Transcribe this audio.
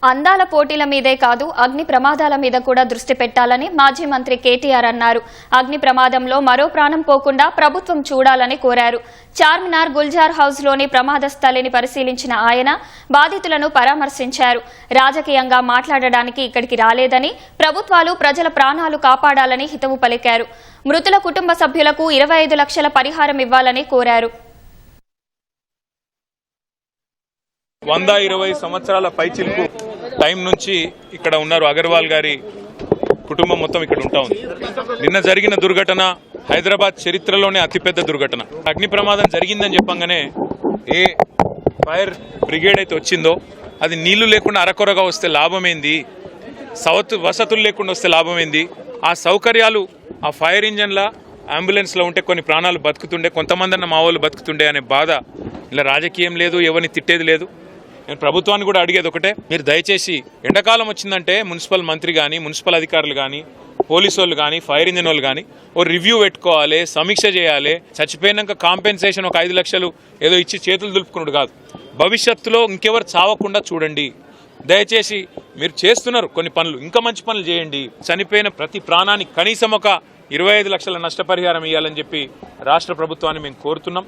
అందాల పోటీల మీదే కాదు అగ్ని ప్రమాదాల మీద కూడా దృష్టి పెట్టాలని మాజీ మంత్రి కేటీఆర్ అన్నారు. అగ్ని ప్రమాదంలో మరో ప్రాణం పోకుండా ప్రభుత్వం చూడాలని కోరారు. చార్మినార్ గుల్జార్ హౌస్ లోని ప్రమాద స్థలిని పరిశీలించిన ఆయన బాధితులను పరామర్శించారు. రాజకీయంగా మాట్లాడడానికి ఇక్కడికి రాలేదని, ప్రభుత్వాలు ప్రజల ప్రాణాలు కాపాడాలని హితవు పలికారు. మృతుల కుటుంబ సభ్యులకు 25 లక్షల పరిహారం ఇవ్వాలని కోరారు. 120 సంవత్సరాల పైచిలుకు టైం నుంచి ఇక్కడ ఉన్నారు. అగర్వాల్ గారి కుటుంబం మొత్తం ఇక్కడ ఉంటా ఉంది. నిన్న జరిగిన దుర్ఘటన హైదరాబాద్ చరిత్రలోనే అతిపెద్ద దుర్ఘటన. అగ్ని ప్రమాదం జరిగిందని చెప్పంగానే ఏ ఫైర్ బ్రిగేడ్ అయితే వచ్చిందో అది నీళ్లు లేకుండా అరకొరగా వస్తే లాభమేంది, వసతులు లేకుండా వస్తే లాభమేంది, ఆ సౌకర్యాలు ఆ ఫైర్ ఇంజన్ల అంబులెన్స్లో ఉంటే కొన్ని ప్రాణాలు బతుకుతుండే, కొంతమంది అన్న మా వాళ్ళు బతుకుతుండే అనే బాధ. ఇలా రాజకీయం లేదు, ఎవరిని తిట్టేది లేదు. నేను ప్రభుత్వాన్ని కూడా అడిగేది ఒకటే, మీరు దయచేసి ఎండాకాలం వచ్చిందంటే మున్సిపల్ మంత్రి కానీ, మున్సిపల్ అధికారులు కానీ, పోలీసు వాళ్ళు కానీ, ఫైర్ ఇంజిన్ వాళ్ళు కానీ ఓ రివ్యూ పెట్టుకోవాలి, సమీక్ష చేయాలి. చచ్చిపోయినాక కాంపెన్సేషన్ ఒక 5 లక్షలు ఏదో ఇచ్చి చేతులు దులుపుకున్నాడు కాదు. భవిష్యత్తులో ఇంకెవరు చావకుండా చూడండి. దయచేసి మీరు చేస్తున్నారు కొన్ని పనులు, ఇంకా మంచి పనులు చేయండి. చనిపోయిన ప్రతి ప్రాణానికి కనీసం ఒక 25 లక్షల నష్టపరిహారం ఇవ్వాలని చెప్పి రాష్ట్ర ప్రభుత్వాన్ని మేము కోరుతున్నాం.